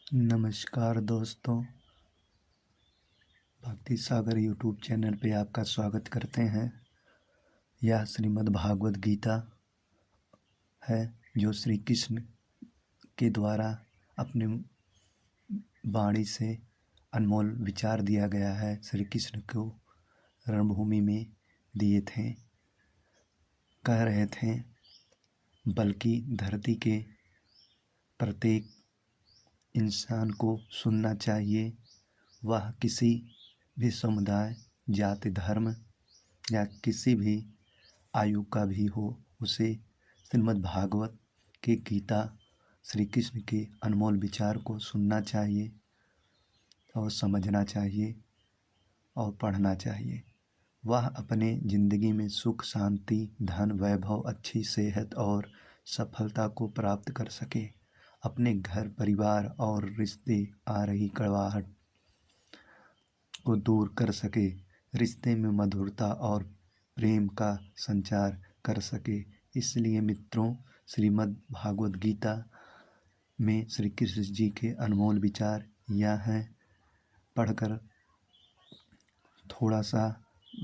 नमस्कार दोस्तों, भक्ति सागर यूट्यूब चैनल पे आपका स्वागत करते हैं। यह श्रीमद् भागवत गीता है जो श्री कृष्ण के द्वारा अपने वाणी से अनमोल विचार दिया गया है। श्री कृष्ण को रणभूमि में दिए थे, कह रहे थे बल्कि धरती के प्रत्येक इंसान को सुनना चाहिए। वह किसी भी समुदाय, जाति, धर्म या किसी भी आयु का भी हो, उसे श्रीमद् भागवत के गीता श्री कृष्ण के अनमोल विचार को सुनना चाहिए और समझना चाहिए और पढ़ना चाहिए। वह अपने ज़िंदगी में सुख, शांति, धन, वैभव, अच्छी सेहत और सफलता को प्राप्त कर सके, अपने घर परिवार और रिश्ते आ रही कड़वाहट को दूर कर सके, रिश्ते में मधुरता और प्रेम का संचार कर सके। इसलिए मित्रों, श्रीमद् भागवत गीता में श्री कृष्ण जी के अनमोल विचार यह हैं। पढ़कर थोड़ा सा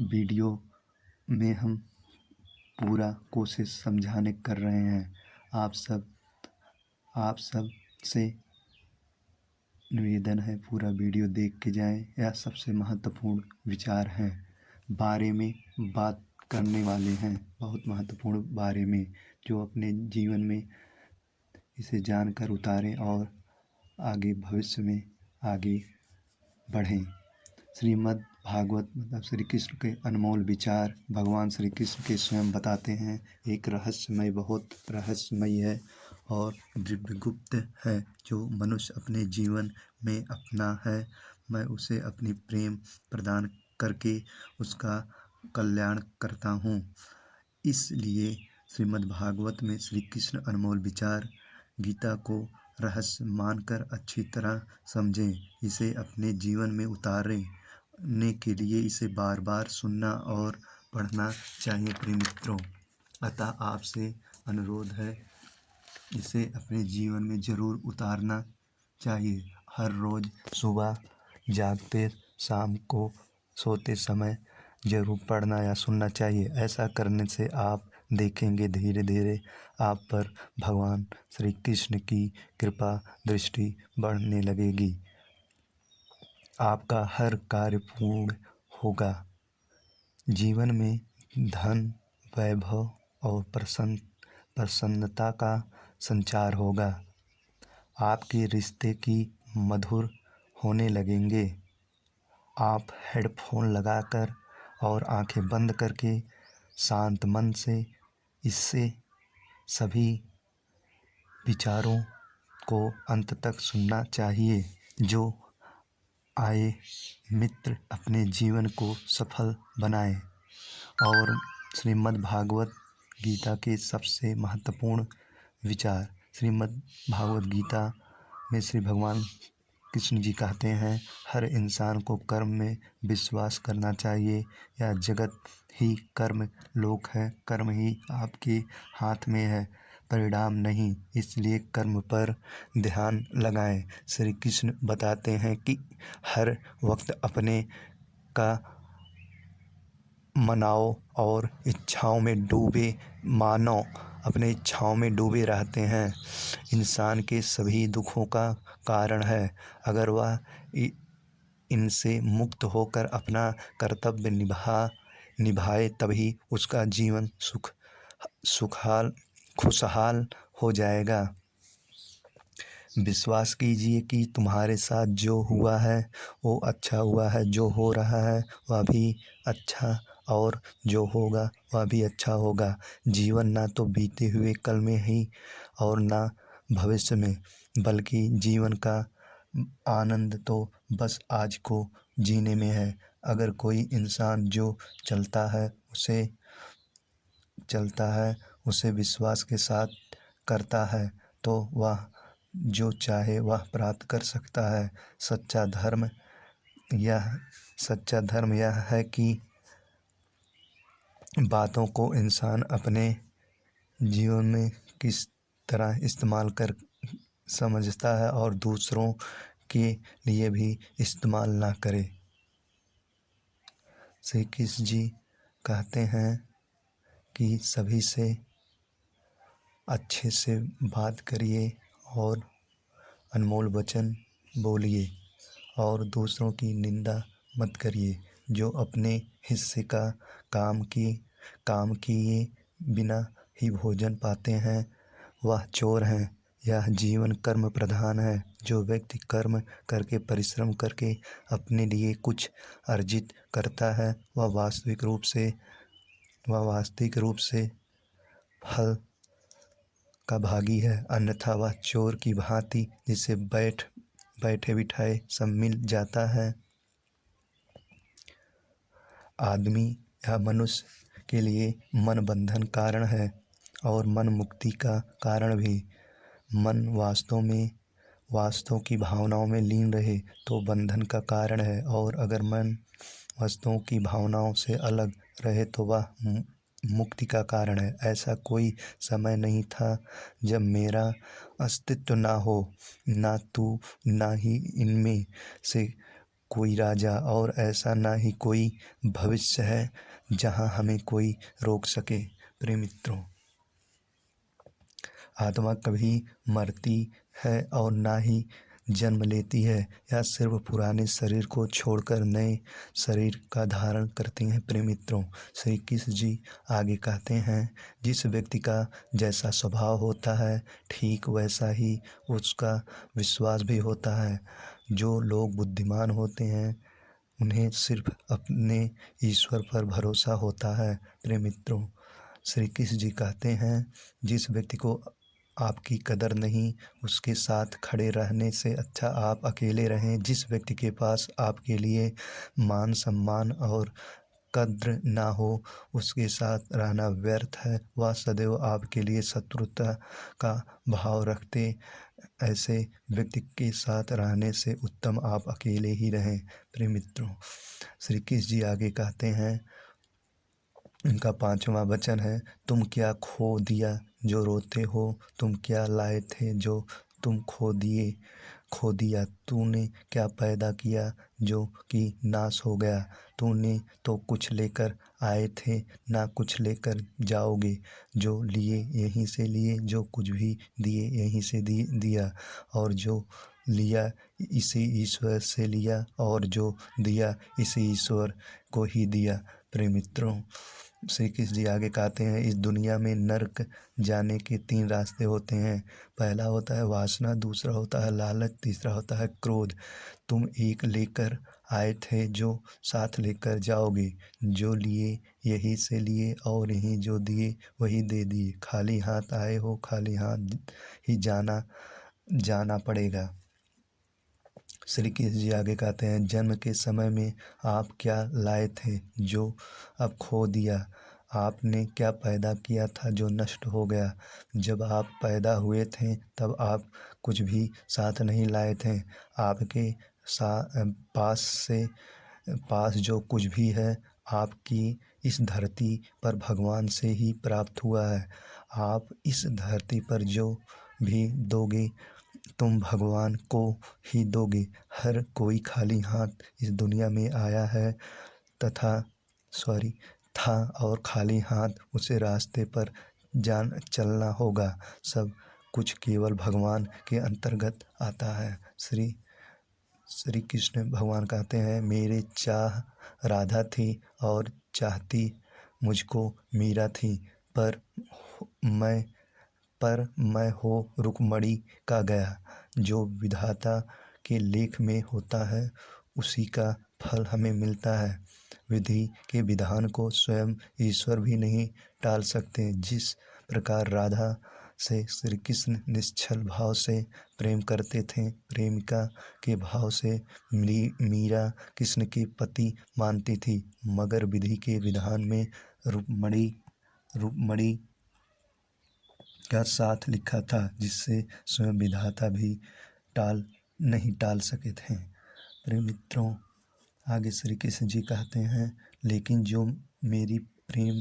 वीडियो में हम पूरा कोशिश समझाने कर रहे हैं। आप सब से निवेदन है, पूरा वीडियो देख के जाएं। यह सबसे महत्वपूर्ण विचार हैं, बारे में बात करने वाले हैं, बहुत महत्वपूर्ण बारे में, जो अपने जीवन में इसे जानकर उतारें और आगे भविष्य में आगे बढ़ें। श्रीमद् भागवत मतलब श्री कृष्ण के अनमोल विचार भगवान श्री कृष्ण के स्वयं बताते हैं। एक रहस्यमय, बहुत रहस्यमय है और दिव्यगुप्त है, जो मनुष्य अपने जीवन में अपना है। मैं उसे अपनी प्रेम प्रदान करके उसका कल्याण करता हूँ। इसलिए श्रीमद् भागवत में श्री कृष्ण अनमोल विचार गीता को रहस्य मानकर अच्छी तरह समझें, इसे अपने जीवन में उतारने के लिए इसे बार बार सुनना और पढ़ना चाहिए प्रिय मित्रों। अतः आपसे अनुरोध है, इसे अपने जीवन में ज़रूर उतारना चाहिए। हर रोज़ सुबह जागते, शाम को सोते समय ज़रूर पढ़ना या सुनना चाहिए। ऐसा करने से आप देखेंगे धीरे धीरे आप पर भगवान श्री कृष्ण की कृपा दृष्टि बढ़ने लगेगी। आपका हर कार्य पूर्ण होगा। जीवन में धन, वैभव और प्रसन्नता का संचार होगा। आपके रिश्ते की मधुर होने लगेंगे। आप हेडफोन लगाकर और आंखें बंद करके शांत मन से इससे सभी विचारों को अंत तक सुनना चाहिए, जो आए मित्र अपने जीवन को सफल बनाए। और श्रीमद् भागवत गीता के सबसे महत्वपूर्ण विचार, श्रीमद् भागवत गीता में श्री भगवान कृष्ण जी कहते हैं, हर इंसान को कर्म में विश्वास करना चाहिए। यह जगत ही कर्म लोक है, कर्म ही आपके हाथ में है, परिणाम नहीं। इसलिए कर्म पर ध्यान लगाएं। श्री कृष्ण बताते हैं कि हर वक्त अपने का मनाओ और इच्छाओं में डूबे मानो अपने इच्छाओं में डूबे रहते हैं, इंसान के सभी दुखों का कारण है। अगर वह इनसे मुक्त होकर अपना कर्तव्य निभाए तभी उसका जीवन खुशहाल हो जाएगा। विश्वास कीजिए कि तुम्हारे साथ जो हुआ है वो अच्छा हुआ है, जो हो रहा है वह भी अच्छा, और जो होगा वह भी अच्छा होगा। जीवन ना तो बीते हुए कल में ही और ना भविष्य में, बल्कि जीवन का आनंद तो बस आज को जीने में है। अगर कोई इंसान जो चलता है उसे विश्वास के साथ करता है, तो वह जो चाहे वह प्राप्त कर सकता है। सच्चा धर्म यह है कि बातों को इंसान अपने जीवन में किस तरह इस्तेमाल कर समझता है और दूसरों के लिए भी इस्तेमाल ना करे। श्री कृष्ण जी कहते हैं कि सभी से अच्छे से बात करिए और अनमोल वचन बोलिए और दूसरों की निंदा मत करिए। जो अपने हिस्से का काम किए बिना ही भोजन पाते हैं वह चोर हैं। यह जीवन कर्म प्रधान है। जो व्यक्ति कर्म करके परिश्रम करके अपने लिए कुछ अर्जित करता है वह वास्तविक रूप से फल का भागी है, अन्यथा वह चोर की भांति जिसे बैठे बिठाए सब मिल जाता है। आदमी या मनुष्य के लिए मन बंधन कारण है और मन मुक्ति का कारण भी। मन वास्तव की भावनाओं में लीन रहे तो बंधन का कारण है, और अगर मन वस्तुओं की भावनाओं से अलग रहे तो वह मुक्ति का कारण है। ऐसा कोई समय नहीं था जब मेरा अस्तित्व ना हो, ना तू ना ही इनमें से कोई राजा, और ऐसा ना ही कोई भविष्य है जहाँ हमें कोई रोक सके। प्रिय मित्रों, आत्मा कभी मरती है और ना ही जन्म लेती है। यह सिर्फ पुराने शरीर को छोड़कर नए शरीर का धारण करती हैं। प्रिय मित्रों, श्री कृष्ण जी आगे कहते हैं, जिस व्यक्ति का जैसा स्वभाव होता है ठीक वैसा ही उसका विश्वास भी होता है। जो लोग बुद्धिमान होते हैं उन्हें सिर्फ अपने ईश्वर पर भरोसा होता है। प्रिय मित्रों, श्री कृष्ण जी कहते हैं, जिस व्यक्ति को आपकी कदर नहीं उसके साथ खड़े रहने से अच्छा आप अकेले रहें। जिस व्यक्ति के पास आपके लिए मान सम्मान और कद्र ना हो उसके साथ रहना व्यर्थ है। वह सदैव आपके लिए शत्रुता का भाव रखते। ऐसे व्यक्ति के साथ रहने से उत्तम आप अकेले ही रहें। प्रिय मित्रों, श्री कृष्ण जी आगे कहते हैं, इनका 5वां वचन है, तुम क्या खो दिया जो रोते हो, तुम क्या लाए थे जो तुम खो दिया। तूने क्या पैदा किया जो कि नाश हो गया। तूने तो कुछ लेकर आए थे ना कुछ लेकर जाओगे। जो लिए यहीं से लिए, जो कुछ भी दिए यहीं से दिया, और जो लिया इसी ईश्वर से लिया, और जो दिया इसी ईश्वर को ही दिया। प्रिय मित्रों, श्री कृष्ण जी आगे कहते हैं, इस दुनिया में नरक जाने के 3 रास्ते होते हैं। पहला होता है वासना, दूसरा होता है लालच, तीसरा होता है क्रोध। तुम एक लेकर आए थे जो साथ लेकर जाओगे। जो लिए यहीं से लिए, और यहीं जो दिए वही दे दिए। खाली हाथ आए हो, खाली हाथ ही जाना पड़ेगा। श्री कृष्ण जी आगे कहते हैं, जन्म के समय में आप क्या लाए थे जो अब खो दिया। आपने क्या पैदा किया था जो नष्ट हो गया। जब आप पैदा हुए थे तब आप कुछ भी साथ नहीं लाए थे। आपके पास जो कुछ भी है आपकी इस धरती पर भगवान से ही प्राप्त हुआ है। आप इस धरती पर जो भी दोगे तुम भगवान को ही दोगे। हर कोई खाली हाथ इस दुनिया में आया है था और खाली हाथ उसे रास्ते पर चलना होगा। सब कुछ केवल भगवान के अंतर्गत आता है। श्री कृष्ण भगवान कहते हैं, मेरे चाह राधा थी और चाहती मुझको मीरा थी, पर मैं हो रुक्मणी का गया। जो विधाता के लेख में होता है उसी का फल हमें मिलता है। विधि के विधान को स्वयं ईश्वर भी नहीं टाल सकते। जिस प्रकार राधा से श्री कृष्ण निश्चल भाव से प्रेम करते थे, प्रेमिका के भाव से मीरा कृष्ण के पति मानती थी, मगर विधि के विधान में रुक्मणी का साथ लिखा था, जिससे स्वयं विधाता भी नहीं टाल सके थे। प्रिय मित्रों, आगे श्री कृष्ण जी कहते हैं, लेकिन जो मेरी प्रेम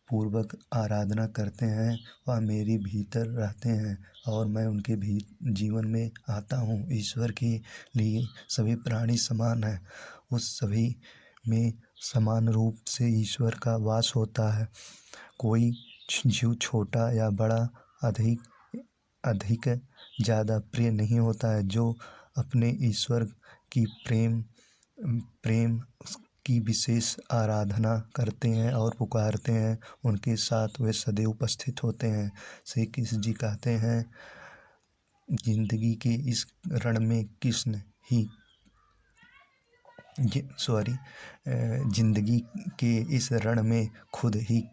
पूर्वक आराधना करते हैं वह मेरे भीतर रहते हैं और मैं उनके भी जीवन में आता हूँ। ईश्वर के लिए सभी प्राणी समान हैं। उस सभी में समान रूप से ईश्वर का वास होता है। कोई जीव छोटा या बड़ा, अधिक ज़्यादा प्रिय नहीं होता है। जो अपने ईश्वर की प्रेम की विशेष आराधना करते हैं और पुकारते हैं, उनके साथ वे सदैव उपस्थित होते हैं। श्री कृष्ण जी कहते हैं, जिंदगी के इस रण में कृष्ण ही जिंदगी के इस रण में खुद ही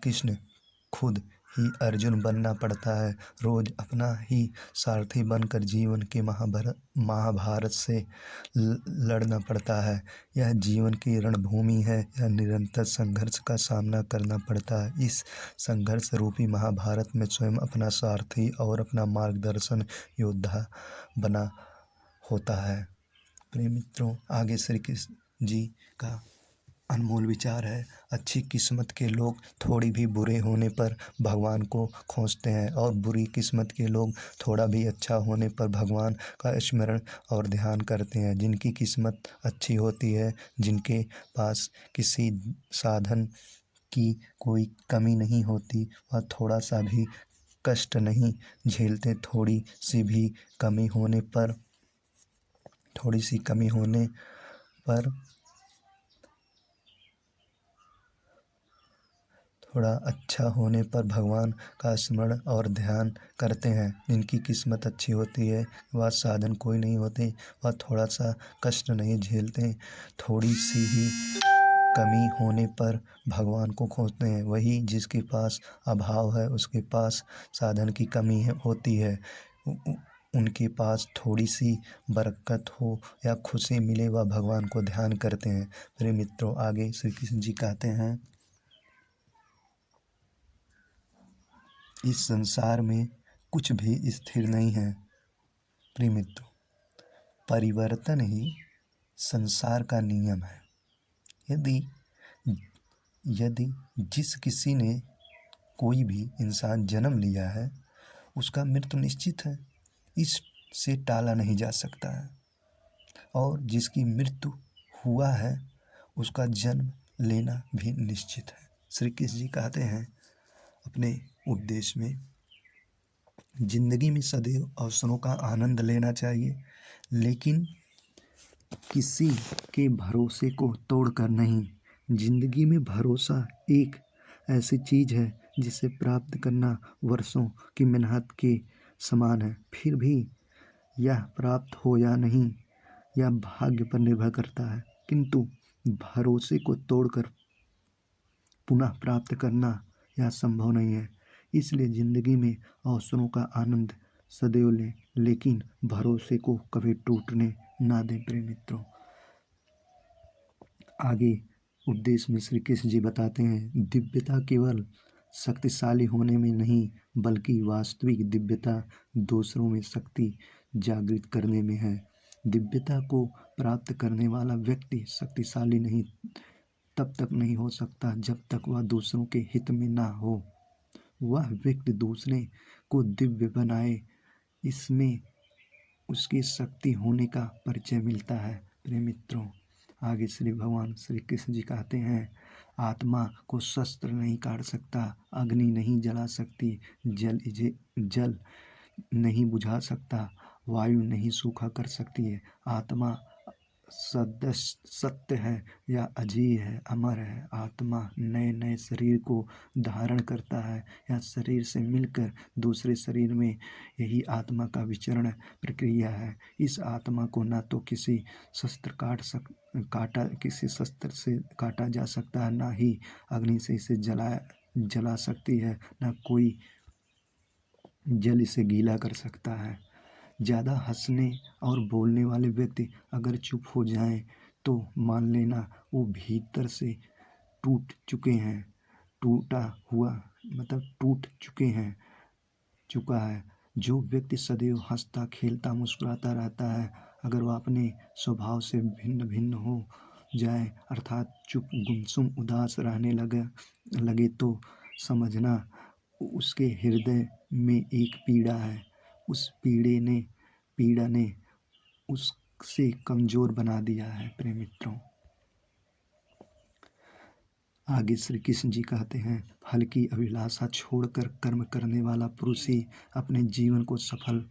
अर्जुन बनना पड़ता है। रोज अपना ही सारथी बनकर जीवन के महाभारत से लड़ना पड़ता है। यह जीवन की रणभूमि है। यह निरंतर संघर्ष का सामना करना पड़ता है। इस संघर्ष रूपी महाभारत में स्वयं अपना सारथी और अपना मार्गदर्शन योद्धा बना होता है। प्रिय मित्रों, आगे श्री कृष्ण जी का अनमोल विचार है। अच्छी किस्मत के लोग थोड़ी भी बुरे होने पर भगवान को खोजते हैं और बुरी किस्मत के लोग थोड़ा भी अच्छा होने पर भगवान का स्मरण और ध्यान करते हैं। जिनकी किस्मत अच्छी होती है, जिनके पास किसी साधन की कोई कमी नहीं होती, वह थोड़ा सा भी कष्ट नहीं झेलते। थोड़ी सी कमी होने पर थोड़ा अच्छा होने पर भगवान का स्मरण और ध्यान करते हैं। जिनकी किस्मत अच्छी होती है, वह साधन कोई नहीं होते, वह थोड़ा सा कष्ट नहीं झेलते। थोड़ी सी ही कमी होने पर भगवान को खोजते हैं। वही जिसके पास अभाव है, उसके पास साधन की कमी होती है। उनके पास थोड़ी सी बरकत हो या खुशी मिले, वह भगवान को ध्यान करते हैं। प्रिय मित्रों, आगे श्री कृष्ण जी कहते हैं, इस संसार में कुछ भी स्थिर नहीं है। प्रिय मित्रों, परिवर्तन ही संसार का नियम है। यदि जिस किसी ने कोई भी इंसान जन्म लिया है, उसका मृत्यु निश्चित है, इससे टाला नहीं जा सकता है। और जिसकी मृत्यु हुआ है, उसका जन्म लेना भी निश्चित है। श्री कृष्ण जी कहते हैं अपने उपदेश में, जिंदगी में सदैव अवसरों का आनंद लेना चाहिए, लेकिन किसी के भरोसे को तोड़कर नहीं। जिंदगी में भरोसा एक ऐसी चीज है जिसे प्राप्त करना वर्षों की मेहनत के समान है। फिर भी यह प्राप्त हो या नहीं, यह भाग्य पर निर्भर करता है। किंतु भरोसे को तोड़कर पुनः प्राप्त करना यह संभव नहीं है। इसलिए जिंदगी में अवसरों का आनंद सदैव लें, लेकिन भरोसे को कभी टूटने ना दें। प्रिय मित्रों, आगे उपदेश में श्री कृष्ण जी बताते हैं, दिव्यता केवल शक्तिशाली होने में नहीं, बल्कि वास्तविक दिव्यता दूसरों में शक्ति जागृत करने में है। दिव्यता को प्राप्त करने वाला व्यक्ति शक्तिशाली नहीं तब तक नहीं हो सकता जब तक वह दूसरों के हित में ना हो। वह व्यक्ति दूसरे को दिव्य बनाए, इसमें उसकी शक्ति होने का परिचय मिलता है। प्रिय मित्रों, आगे श्री भगवान श्री कृष्ण जी कहते हैं, आत्मा को शस्त्र नहीं काट सकता, अग्नि नहीं जला सकती, जल नहीं बुझा सकता, वायु नहीं सूखा कर सकती है। आत्मा सत्य है या अजीय है, अमर है। आत्मा नए नए शरीर को धारण करता है या शरीर से मिलकर दूसरे शरीर में, यही आत्मा का विचरण प्रक्रिया है। इस आत्मा को ना तो किसी शस्त्र से काटा जा सकता है, ना ही अग्नि से इसे जला सकती है, ना कोई जल इसे गीला कर सकता है। ज़्यादा हंसने और बोलने वाले व्यक्ति अगर चुप हो जाएं तो मान लेना वो भीतर से टूट चुके हैं। टूट चुका है। जो व्यक्ति सदैव हंसता खेलता मुस्कुराता रहता है, अगर वह अपने स्वभाव से भिन्न भिन्न हो जाए, अर्थात चुप गुमसुम उदास रहने लगे तो समझना उसके हृदय में एक पीड़ा है। उस पीड़ा ने उससे कमज़ोर बना दिया है। प्रिय मित्रों, आगे श्री कृष्ण जी कहते हैं, फल की अभिलाषा छोड़कर कर्म करने वाला पुरुष ही अपने जीवन को सफल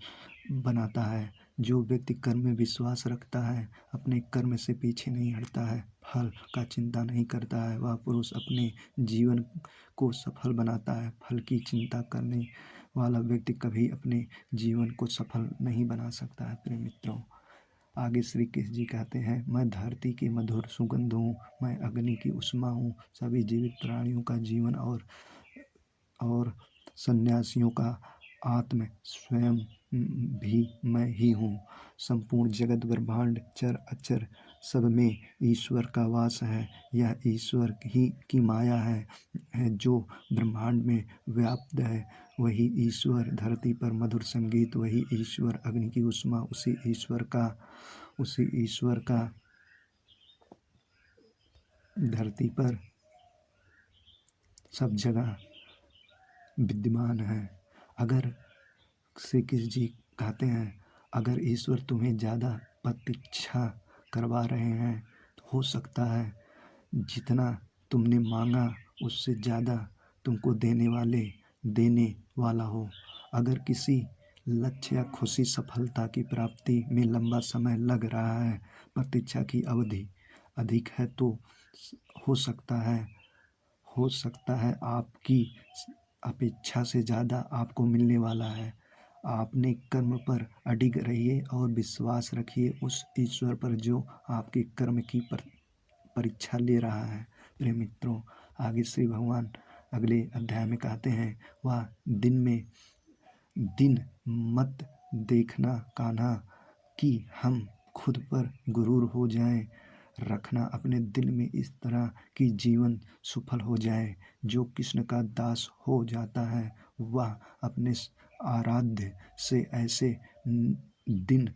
बनाता है। जो व्यक्ति कर्म में विश्वास रखता है, अपने कर्म से पीछे नहीं हटता है, फल का चिंता नहीं करता है, वह पुरुष अपने जीवन को सफल बनाता है। फल की चिंता करने वाला व्यक्ति कभी अपने जीवन को सफल नहीं बना सकता है। प्रिय मित्रों, आगे श्री कृष्ण जी कहते हैं, मैं धरती की मधुर सुगंध हूँ, मैं अग्नि की उष्मा हूँ, सभी जीवित प्राणियों का जीवन और सन्यासियों का आत्म स्वयं भी मैं ही हूँ। संपूर्ण जगत ब्रह्मांड चर अचर सब में ईश्वर का वास है। यह ईश्वर ही की माया है जो ब्रह्मांड में व्याप्त है। वही ईश्वर धरती पर मधुर संगीत, वही ईश्वर अग्नि की उष्मा, उसी ईश्वर का धरती पर सब जगह विद्यमान है। अगर श्री कृष्ण जी कहते हैं, अगर ईश्वर तुम्हें ज़्यादा प्रतीक्षा करवा रहे हैं तो हो सकता है जितना तुमने मांगा उससे ज़्यादा तुमको देने वाला हो। अगर किसी लक्ष्य या खुशी सफलता की प्राप्ति में लंबा समय लग रहा है, प्रतीक्षा की अवधि अधिक है, तो हो सकता है आपकी अपेक्षा से ज़्यादा आपको मिलने वाला है। आपने कर्म पर अडिग रहिए और विश्वास रखिए उस ईश्वर पर जो आपके कर्म की परीक्षा ले रहा है। प्रिय मित्रों, आगे श्री भगवान अगले अध्याय में कहते हैं, वह दिन मत देखना कान्हा कि हम खुद पर गुरूर हो जाएं। रखना अपने दिल में इस तरह कि जीवन सफल हो जाए। जो कृष्ण का दास हो जाता है वह अपने आराध्य से ऐसे दिन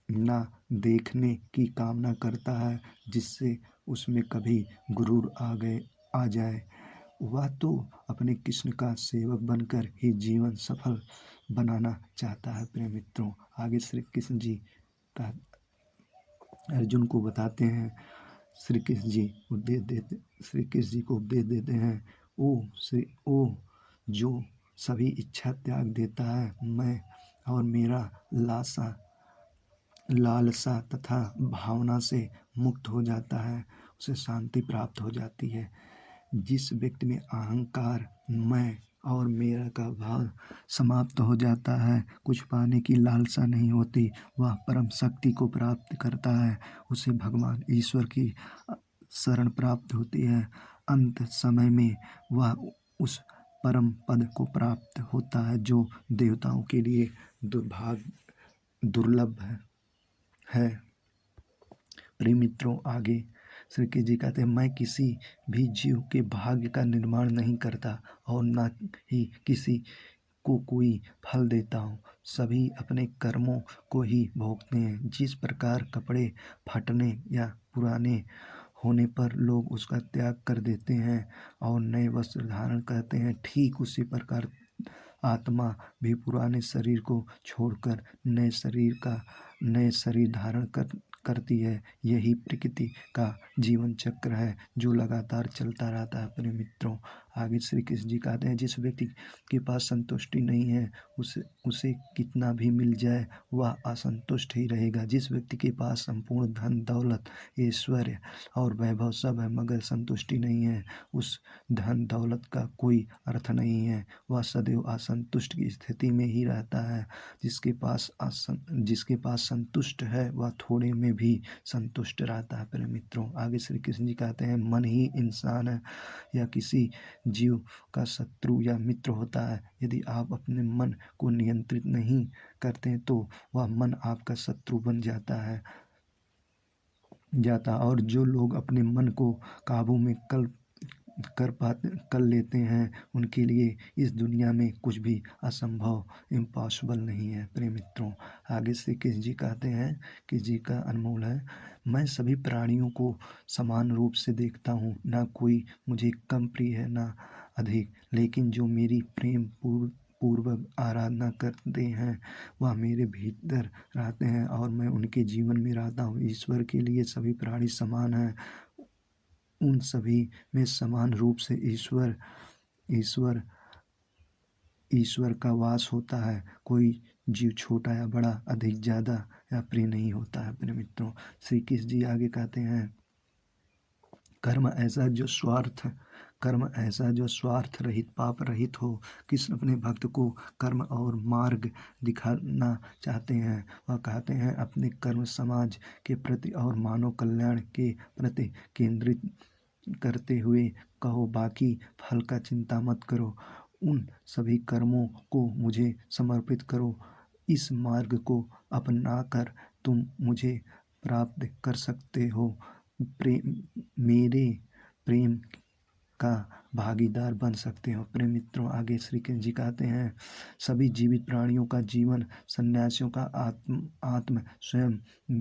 ना देखने की कामना करता है जिससे उसमें कभी गुरूर आ जाए। वह तो अपने कृष्ण का सेवक बनकर ही जीवन सफल बनाना चाहता है। प्रिय मित्रों, आगे श्री कृष्ण जी का अर्जुन को बताते हैं, श्री कृष्ण जी को उपदेश देते हैं, ओ जो सभी इच्छा त्याग देता है, मैं और मेरा लालसा तथा भावना से मुक्त हो जाता है, उसे शांति प्राप्त हो जाती है। जिस व्यक्ति में अहंकार, मैं और मेरा का भाव समाप्त हो जाता है, कुछ पाने की लालसा नहीं होती, वह परम शक्ति को प्राप्त करता है, उसे भगवान ईश्वर की शरण प्राप्त होती है। अंत समय में वह उस परम पद को प्राप्त होता है जो देवताओं के लिए दुर्लभ है। प्रिय मित्रों, आगे श्री कृष्ण जी कहते हैं, मैं किसी भी जीव के भाग्य का निर्माण नहीं करता और न ही किसी को कोई फल देता हूँ। सभी अपने कर्मों को ही भोगते हैं। जिस प्रकार कपड़े फटने या पुराने होने पर लोग उसका त्याग कर देते हैं और नए वस्त्र धारण करते हैं, ठीक उसी प्रकार आत्मा भी पुराने शरीर को छोड़कर नए शरीर धारण करती है। यही प्रकृति का जीवन चक्र है जो लगातार चलता रहता है। अपने मित्रों, आगे श्री कृष्ण जी कहते हैं, जिस व्यक्ति के पास संतुष्टि नहीं है उसे कितना भी मिल जाए वह असंतुष्ट ही रहेगा। जिस व्यक्ति के पास संपूर्ण धन दौलत ऐश्वर्य और वैभव सब है मगर संतुष्टि नहीं है, उस धन दौलत का कोई अर्थ नहीं है, वह सदैव असंतुष्ट की स्थिति में ही रहता है। जिसके पास संतुष्ट है वह थोड़े में भी संतुष्ट रहता है। प्रिय मित्रों, आगे श्री कृष्ण जी कहते हैं, मन ही इंसान है या किसी जीव का शत्रु या मित्र होता है। यदि आप अपने मन को नियंत्रित नहीं करते तो वह मन आपका शत्रु बन जाता और जो लोग अपने मन को काबू में कर लेते हैं उनके लिए इस दुनिया में कुछ भी असंभव इम्पॉसिबल नहीं है। प्रिय मित्रों, आगे श्री कृष्ण जी कहते हैं कि जी का अनमोल है, मैं सभी प्राणियों को समान रूप से देखता हूँ, ना कोई मुझे कम प्रिय है ना अधिक। लेकिन जो मेरी प्रेम पूर्वक आराधना करते हैं वह मेरे भीतर रहते हैं और मैं उनके जीवन में रहता हूँ। ईश्वर के लिए सभी प्राणी समान हैं, उन सभी में समान रूप से ईश्वर ईश्वर ईश्वर का वास होता है। कोई जीव छोटा या बड़ा, अधिक ज़्यादा या प्रिय नहीं होता है। अपने मित्रों, श्री कृष्ण जी आगे कहते हैं, कर्म ऐसा जो स्वार्थ रहित, पाप रहित हो। कृष्ण अपने भक्त को कर्म और मार्ग दिखाना चाहते हैं। वह कहते हैं, अपने कर्म समाज के प्रति और मानव कल्याण के प्रति केंद्रित करते हुए कहो, बाकी फल का चिंता मत करो, उन सभी कर्मों को मुझे समर्पित करो। इस मार्ग को अपनाकर तुम मुझे प्राप्त कर सकते हो, मेरे प्रेम का भागीदार बन सकते हो। प्रेम मित्रों, आगे श्री कृष्ण जी कहते हैं, सभी जीवित प्राणियों का जीवन, सन्यासियों का आत्म स्वयं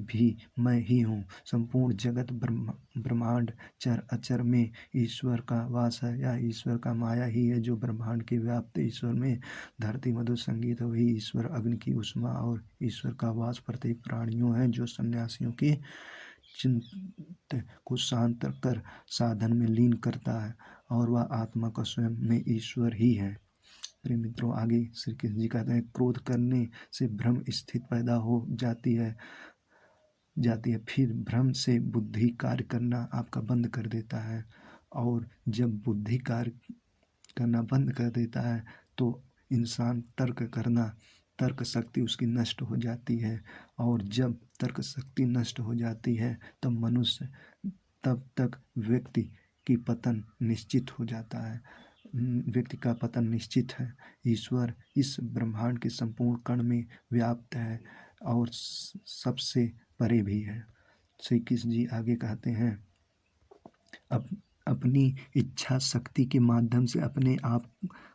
भी मैं ही हूँ। संपूर्ण जगत ब्रह्मांड चर अचर में ईश्वर का वास है। यह ईश्वर का माया ही है जो ब्रह्मांड के व्याप्त ईश्वर में धरती मधुर संगीत, वही ईश्वर अग्नि की उष्मा और ईश्वर का वास प्रत्येक प्राणियों है जो सन्यासियों की चिंत को शांत कर साधन में लीन करता है और वह आत्मा का स्वयं में ईश्वर ही है। प्रिय मित्रों, आगे श्री कृष्ण जी कहते हैं, क्रोध करने से भ्रम स्थिति पैदा हो जाती है। फिर भ्रम से बुद्धि कार्य करना आपका बंद कर देता है, और जब बुद्धि कार्य करना बंद कर देता है तो इंसान तर्क शक्ति उसकी नष्ट हो जाती है, और जब तर्क शक्ति नष्ट हो जाती है तब तक व्यक्ति की पतन निश्चित हो जाता है। व्यक्ति का पतन निश्चित है। ईश्वर इस ब्रह्मांड के संपूर्ण कण में व्याप्त है और सबसे परे भी है। श्री कृष्ण जी आगे कहते हैं, अपनी इच्छा शक्ति के माध्यम से अपने आप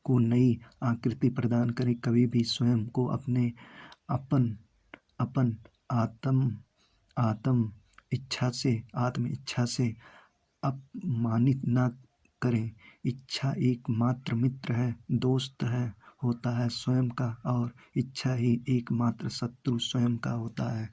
को नई आकृति प्रदान करें। कभी भी स्वयं को अपन आत्म इच्छा से अपमानित न करें। इच्छा एकमात्र मित्र है, दोस्त है होता है स्वयं का, और इच्छा ही एकमात्र शत्रु स्वयं का होता है।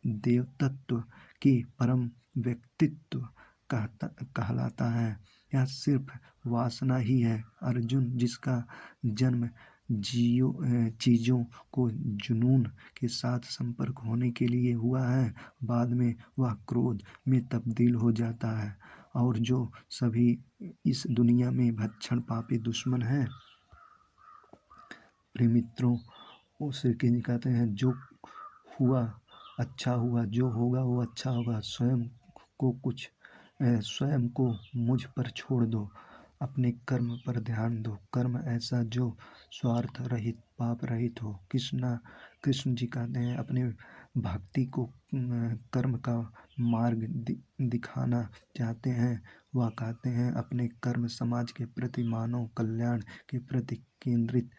देवतत्व की परम व्यक्तित्व कहलाता है। यह सिर्फ वासना ही है। अर्जुन, जिसका जन्म चीज़ों को जुनून के साथ संपर्क होने के लिए हुआ है, बाद में वह क्रोध में तब्दील हो जाता है, और जो सभी इस दुनिया में भक्षण पापी दुश्मन हैं। प्रिय मित्रों, वो श्री कृष्ण कहते हैं, जो हुआ अच्छा हुआ, जो होगा वो अच्छा होगा। स्वयं को मुझ पर छोड़ दो, अपने कर्म पर ध्यान दो। कर्म ऐसा जो स्वार्थ रहित, पाप रहित हो। कृष्ण जी कहते हैं, अपने भक्ति को कर्म का मार्ग दिखाना चाहते हैं। वह कहते हैं, अपने कर्म समाज के प्रति, मानव कल्याण के प्रति केंद्रित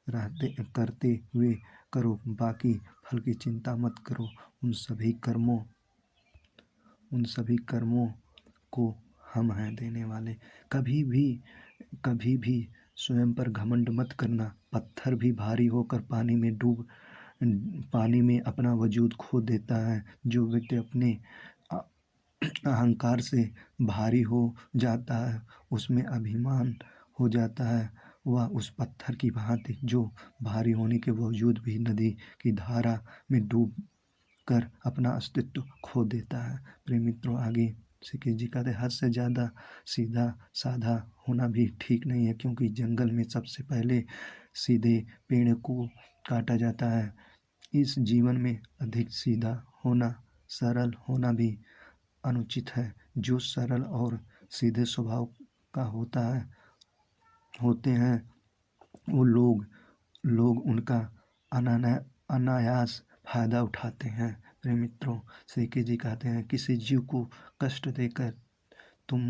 करते हुए करो, बाकी फल की चिंता मत करो। उन सभी कर्मों को हम हैं देने वाले। कभी भी स्वयं पर घमंड मत करना। पत्थर भी भारी होकर पानी में अपना वजूद खो देता है। जो व्यक्ति अपने अहंकार से भारी हो जाता है, उसमें अभिमान हो जाता है, वह उस पत्थर की भांति जो भारी होने के बावजूद भी नदी की धारा में डूब कर अपना अस्तित्व खो देता है। प्रिय मित्रों, आगे श्री कृष्ण जी कहते हैं, हद से ज़्यादा सीधा साधा होना भी ठीक नहीं है, क्योंकि जंगल में सबसे पहले सीधे पेड़ को काटा जाता है। इस जीवन में अधिक सीधा होना, सरल होना भी अनुचित है। जो सरल और सीधे स्वभाव का होते हैं वो लोग उनका अनायास फायदा उठाते हैं। प्रिय मित्रों, श्री कृष्ण जी कहते हैं, किसी जीव को कष्ट देकर तुम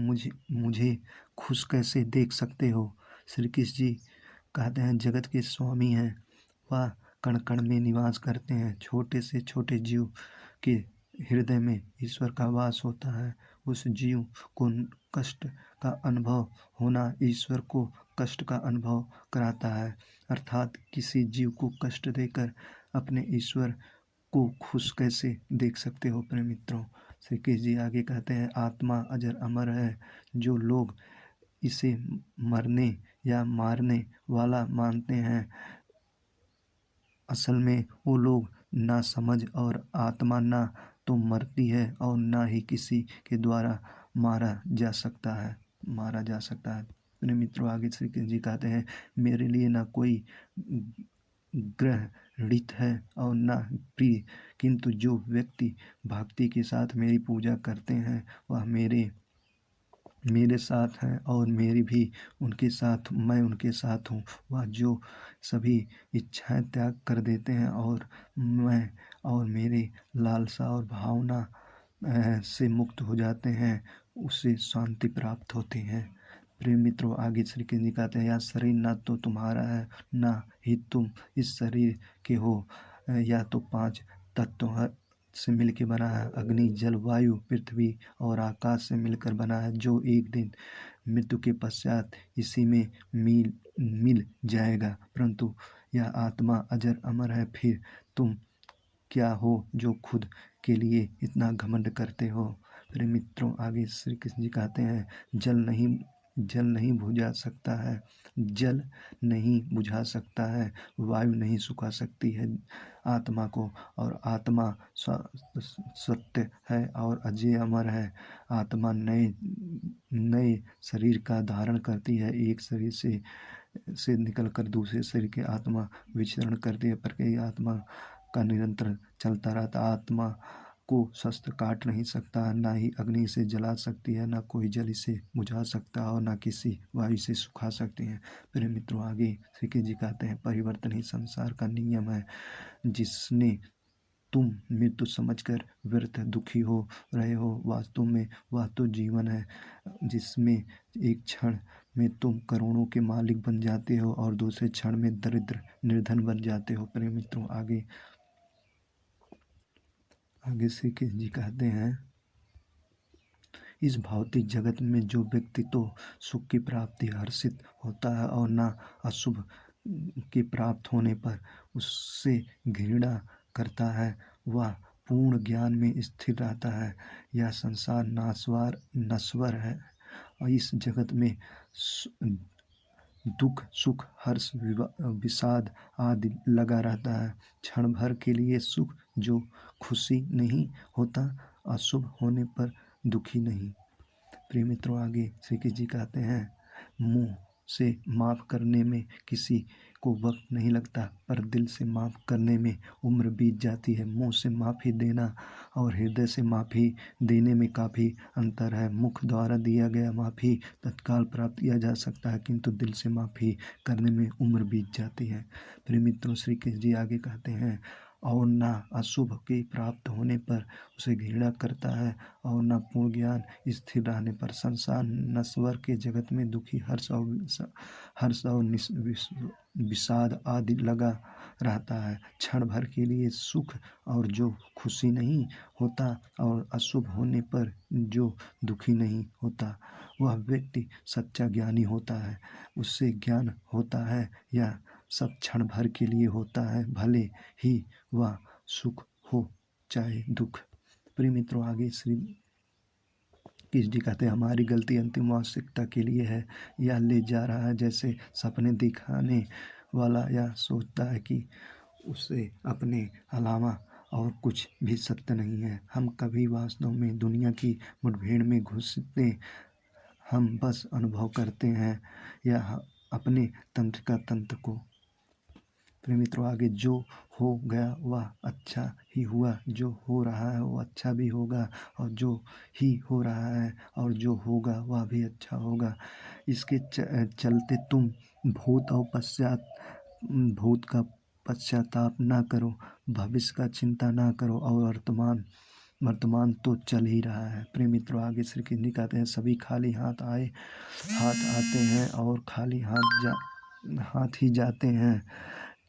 मुझे खुश कैसे देख सकते हो। श्री कृष्ण जी कहते हैं, जगत के स्वामी हैं, वह कण कण में निवास करते हैं। छोटे से छोटे जीव के हृदय में ईश्वर का वास होता है। उस जीव को कष्ट का अनुभव होना ईश्वर को कष्ट का अनुभव कराता है। अर्थात किसी जीव को कष्ट देकर अपने ईश्वर को खुश कैसे देख सकते हो प्रिय मित्रों। श्री कृष्ण जी आगे कहते हैं, आत्मा अजर अमर है। जो लोग इसे मरने या मारने वाला मानते हैं, असल में वो लोग ना समझ, और आत्मा ना तो मरती है और ना ही किसी के द्वारा मारा जा सकता है। अपने मित्रों, आगे श्री कृष्ण जी कहते हैं, मेरे लिए ना कोई गृहित है और ना प्रिय, किंतु जो व्यक्ति भक्ति के साथ मेरी पूजा करते हैं वह मेरे साथ हैं और मेरी भी मैं उनके साथ हूँ। वह जो सभी इच्छाएं त्याग कर देते हैं और मेरे लालसा और भावना से मुक्त हो जाते हैं, उससे शांति प्राप्त होती है। प्रिय मित्रों, आगे श्री कृष्ण जी कहते हैं, यह शरीर ना तो तुम्हारा है ना ही तुम इस शरीर के हो। या तो 5 तत्व से मिलकर बना है, अग्नि, जल, वायु, पृथ्वी और आकाश से मिलकर बना है, जो एक दिन मृत्यु के पश्चात इसी में मिल जाएगा। परंतु यह आत्मा अजर अमर है। फिर तुम क्या हो जो खुद के लिए इतना घमंड करते हो। प्रिय मित्रों, आगे श्री कृष्ण जी कहते हैं, जल नहीं बुझा सकता है, जल नहीं बुझा सकता है, वायु नहीं सुखा सकती है आत्मा को, और आत्मा सत्य है और अजय अमर है। आत्मा नए शरीर का धारण करती है, एक शरीर से निकलकर दूसरे शरीर के आत्मा विचरण करती है, पर आत्मा का निरंतर चलता रहता। आत्मा को शस्त्र काट नहीं सकता, ना ही अग्नि से जला सकती है, ना कोई जल इसे बुझा सकता और ना किसी वायु से सुखा सकती है। प्रिय मित्रों, आगे श्री कृष्ण जी कहते हैं, परिवर्तन ही संसार का नियम है। जिसने तुम मृत्यु समझकर व्यर्थ दुखी हो रहे हो, वास्तव में वह तो जीवन है जिसमें एक क्षण में तुम करोड़ों के मालिक बन जाते हो और दूसरे क्षण में दरिद्र निर्धन बन जाते हो। प्रिय मित्रों, आगे श्री कृष्ण जी कहते हैं, इस भौतिक जगत में जो व्यक्ति तो सुख की प्राप्ति हर्षित होता है और ना अशुभ के प्राप्त होने पर उससे घृणा करता है, वह पूर्ण ज्ञान में स्थिर रहता है। यह संसार नश्वर है और इस जगत में दुख, सुख, हर्ष, विषाद आदि लगा रहता है। क्षण भर के लिए सुख जो खुशी नहीं होता, अशुभ होने पर दुखी नहीं। प्रिय मित्रों, आगे श्री कृष्ण जी कहते हैं, मुंह से माफ़ करने में किसी को वक्त नहीं लगता, पर दिल से माफ़ करने में उम्र बीत जाती है। मुंह से माफ़ी देना और हृदय से माफ़ी देने में काफ़ी अंतर है। मुख द्वारा दिया गया माफ़ी तत्काल प्राप्त किया जा सकता है, किंतु दिल से माफ़ी करने में उम्र बीत जाती है। प्रिय मित्रों, श्री कृष्ण जी आगे कहते हैं, और ना अशुभ के प्राप्त होने पर उसे घृणा करता है और न पूर्ण ज्ञान स्थिर रहने पर। संसार नश्वर के जगत में दुखी, हर्ष और विषाद आदि लगा रहता है। क्षण भर के लिए सुख और जो खुशी नहीं होता और अशुभ होने पर जो दुखी नहीं होता, वह व्यक्ति सच्चा ज्ञानी होता है। उससे ज्ञान होता है, यह सब क्षण भर के लिए होता है, भले ही वह सुख हो चाहे दुख। प्रिय मित्रों, आगे श्री कृष्ण जी कहते हैं, हमारी गलती अंतिम आवश्यकता के लिए है। यह ले जा रहा है जैसे सपने दिखाने वाला यह सोचता है कि उससे अपने अलावा और कुछ भी सत्य नहीं है। हम कभी वास्तव में दुनिया की मुठभेड़ में घुसते, हम बस अनुभव करते हैं या अपने तंत्र का तंत्र को। प्रिय मित्रों, आगे जो हो गया वह अच्छा ही हुआ, जो हो रहा है वो अच्छा भी होगा, और जो ही हो रहा है और जो होगा वह भी अच्छा होगा। इसके चलते तुम भूत का पश्चाताप ना करो, भविष्य का चिंता ना करो, और वर्तमान तो चल ही रहा है। प्रिय मित्रों, आगे श्री कृष्ण जी कहते हैं, सभी खाली हाथ आते हैं और खाली हाथ ही जाते हैं।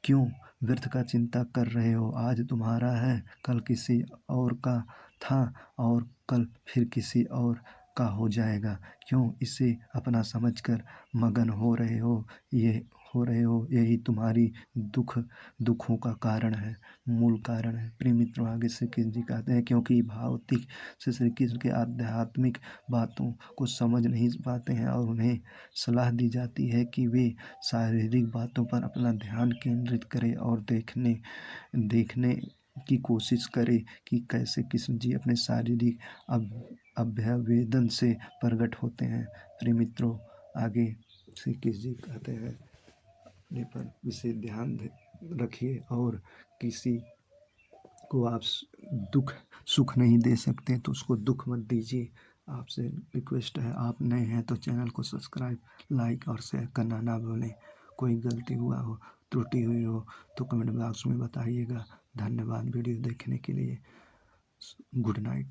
क्यों? व्यर्थ का चिंता कर रहे हो। आज तुम्हारा है, कल किसी और का था और कल फिर किसी और का हो जाएगा। क्यों इसे अपना समझकर मगन हो रहे हो, यही तुम्हारी दुखों का कारण है, मूल कारण है। प्रिय मित्रों, आगे श्री कृष्ण जी कहते हैं, क्योंकि भौतिक से श्री कृष्ण के आध्यात्मिक बातों को समझ नहीं पाते हैं और उन्हें सलाह दी जाती है कि वे शारीरिक बातों पर अपना ध्यान केंद्रित करें और देखने की कोशिश करें कि कैसे कृष्ण जी अपने शारीरिक अभ्यावेदन से प्रकट होते हैं। प्रिय मित्रों, आगे श्री कृष्ण जी कहते हैं, अपने पर विशेष ध्यान रखिए और किसी को आप सुख नहीं दे सकते तो उसको दुख मत दीजिए। आपसे रिक्वेस्ट है, आप नए हैं तो चैनल को सब्सक्राइब, लाइक और शेयर करना ना भूलें। कोई गलती हुआ हो, त्रुटि हुई हो तो कमेंट बॉक्स में बताइएगा। धन्यवाद वीडियो देखने के लिए। Good night.